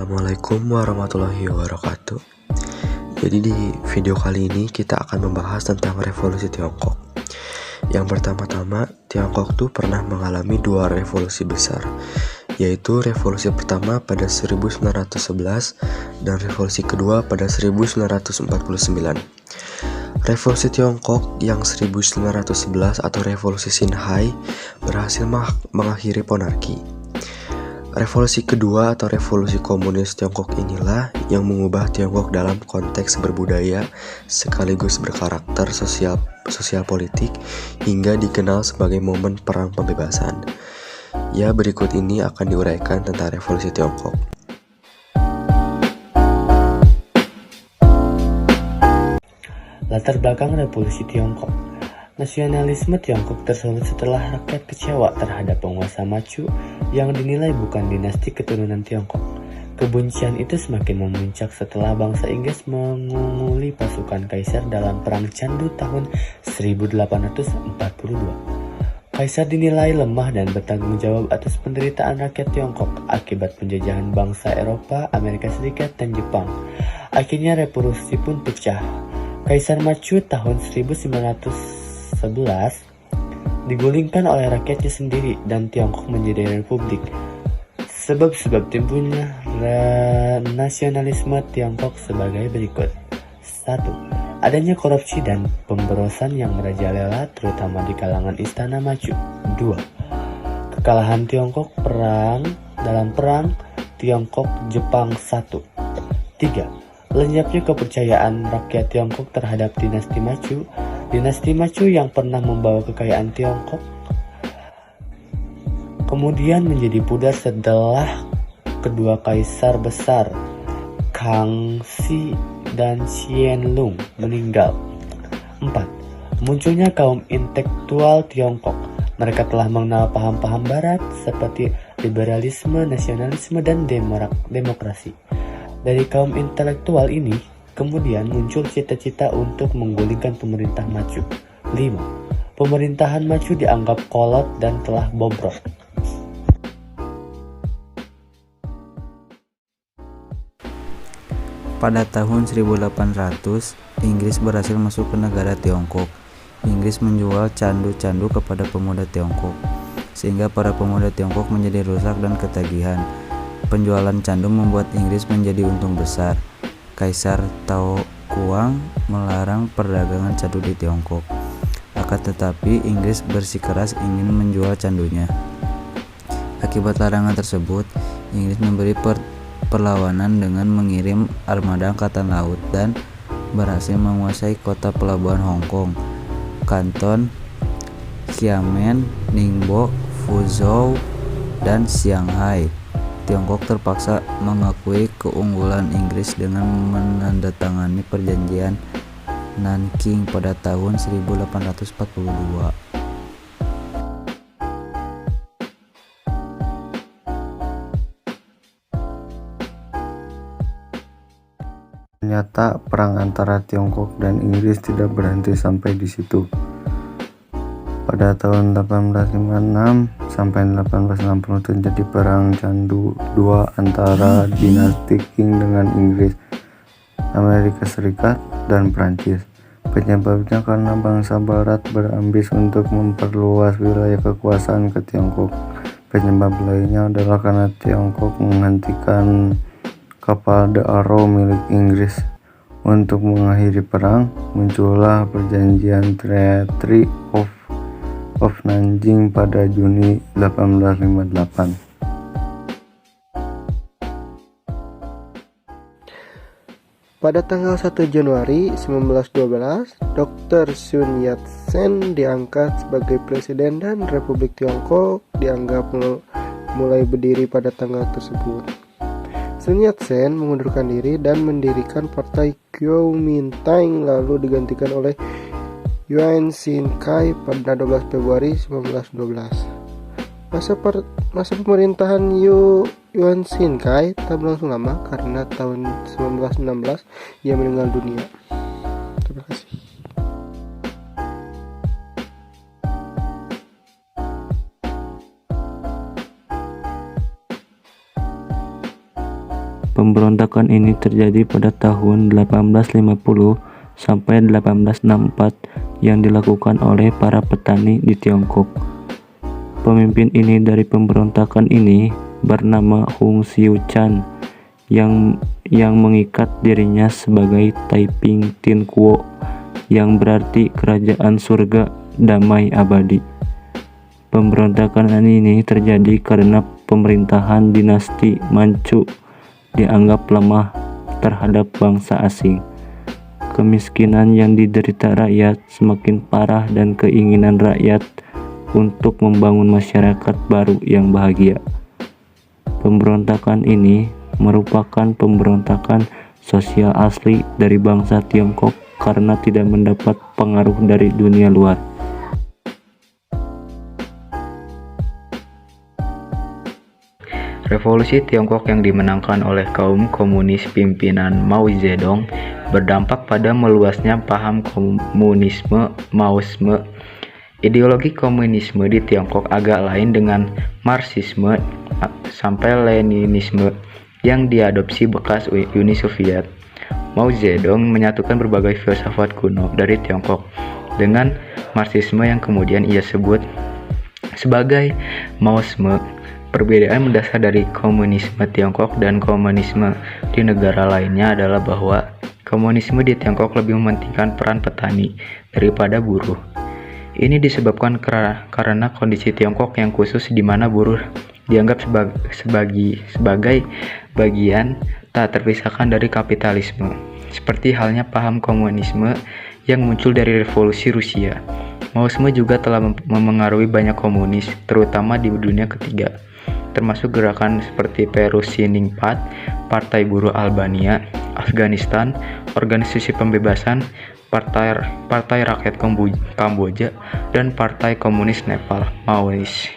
Assalamualaikum warahmatullahi wabarakatuh. Jadi di video kali ini kita akan membahas tentang revolusi Tiongkok. Yang pertama-tama, Tiongkok tuh pernah mengalami dua revolusi besar, yaitu revolusi pertama pada 1911 dan revolusi kedua pada 1949. Revolusi Tiongkok yang 1911 atau revolusi Xinhai berhasil mengakhiri monarki. Revolusi kedua atau revolusi komunis Tiongkok inilah yang mengubah Tiongkok dalam konteks berbudaya sekaligus berkarakter sosial politik hingga dikenal sebagai momen perang pembebasan. Ya, berikut ini akan diuraikan tentang revolusi Tiongkok. Latar belakang revolusi Tiongkok. Nasionalisme Tiongkok tersulut setelah rakyat kecewa terhadap penguasa Manchu yang dinilai bukan dinasti keturunan Tiongkok. Kebencian itu semakin memuncak setelah bangsa Inggris mengunguli pasukan kaisar dalam Perang Candu tahun 1842. Kaisar dinilai lemah dan bertanggung jawab atas penderitaan rakyat Tiongkok akibat penjajahan bangsa Eropa, Amerika Serikat, dan Jepang. Akhirnya revolusi pun pecah. Kaisar Manchu tahun 1911 digulingkan oleh rakyatnya sendiri dan Tiongkok menjadi republik. Sebab-sebab timbulnya nasionalisme Tiongkok sebagai berikut. 1. Adanya korupsi dan pemberosan yang merajalela terutama di kalangan istana Manchu. 2. Kekalahan Tiongkok dalam perang Tiongkok-Jepang 1. 3. Lenyapnya kepercayaan rakyat Tiongkok terhadap dinasti Manchu. Dinasti Manchu yang pernah membawa kekayaan Tiongkok kemudian menjadi pudar setelah kedua kaisar besar Kangxi dan Qianlong meninggal. 4. Munculnya kaum intelektual Tiongkok. Mereka telah mengenal paham-paham barat seperti liberalisme, nasionalisme, dan demokrasi. Dari kaum intelektual ini kemudian muncul cita-cita untuk menggulingkan pemerintah Manchu. 5. Pemerintahan Manchu dianggap kolot dan telah bobrok. Pada tahun 1800, Inggris berhasil masuk ke negara Tiongkok. Inggris menjual candu-candu kepada pemuda Tiongkok, sehingga para pemuda Tiongkok menjadi rusak dan ketagihan. Penjualan candu membuat Inggris menjadi untung besar. Kaisar Tao Kuang melarang perdagangan candu di Tiongkok. Akan tetapi, Inggris bersikeras ingin menjual candunya. Akibat larangan tersebut, Inggris memberi perlawanan dengan mengirim armada angkatan laut dan berhasil menguasai kota pelabuhan Hong Kong, Kanton, Xiamen, Ningbo, Fuzhou, dan Shanghai. Tiongkok terpaksa mengakui keunggulan Inggris dengan menandatangani perjanjian Nanking pada tahun 1842. Ternyata perang antara Tiongkok dan Inggris tidak berhenti sampai di situ. Pada tahun 1856 sampai 1860 terjadi perang candu II antara dinasti Qing dengan Inggris, Amerika Serikat, dan Prancis. Penyebabnya karena bangsa Barat berambis untuk memperluas wilayah kekuasaan ke Tiongkok. Penyebab lainnya adalah karena Tiongkok menghentikan kapal The Arrow milik Inggris. Untuk mengakhiri perang, muncullah perjanjian Treaty of Nanjing pada Juni 1858. Pada tanggal 1 Januari 1912, Dr. Sun Yat-sen diangkat sebagai presiden dan Republik Tiongkok dianggap mulai berdiri pada tanggal tersebut. Sun Yat-sen mengundurkan diri dan mendirikan Partai Kuomintang lalu digantikan oleh Yuan Shikai pada 12 Februari 1912. Masa pemerintahan Yuan Shikai tak berlangsung lama karena tahun 1916 ia meninggal dunia. Terima kasih. Pemberontakan ini terjadi pada tahun 1850 sampai 1864 yang dilakukan oleh para petani di Tiongkok. Pemimpin ini dari pemberontakan ini bernama Hung Siu Chan yang mengikat dirinya sebagai Taiping Tin Kuo yang berarti kerajaan surga damai abadi. Pemberontakan ini terjadi karena pemerintahan dinasti Manchu dianggap lemah terhadap bangsa asing. Kemiskinan yang diderita rakyat semakin parah dan keinginan rakyat untuk membangun masyarakat baru yang bahagia. Pemberontakan ini merupakan pemberontakan sosial asli dari bangsa Tiongkok karena tidak mendapat pengaruh dari dunia luar. Revolusi Tiongkok yang dimenangkan oleh kaum komunis pimpinan Mao Zedong berdampak pada meluasnya paham komunisme, Maoisme. Ideologi komunisme di Tiongkok agak lain dengan Marxisme sampai Leninisme yang diadopsi bekas Uni Soviet. Mao Zedong menyatukan berbagai filsafat kuno dari Tiongkok dengan Marxisme yang kemudian ia sebut sebagai Maoisme. Perbedaan mendasar dari komunisme Tiongkok dan komunisme di negara lainnya adalah bahwa komunisme di Tiongkok lebih mementingkan peran petani daripada buruh. Ini disebabkan karena kondisi Tiongkok yang khusus di mana buruh dianggap sebagai bagian tak terpisahkan dari kapitalisme, seperti halnya paham komunisme yang muncul dari revolusi Rusia. Maoisme juga telah memengaruhi banyak komunis, terutama di dunia ketiga, termasuk gerakan seperti Perusiningpat, Partai Buruh Albania, Afghanistan, Organisasi Pembebasan, Partai Rakyat Kamboja, dan Partai Komunis Nepal, Maois.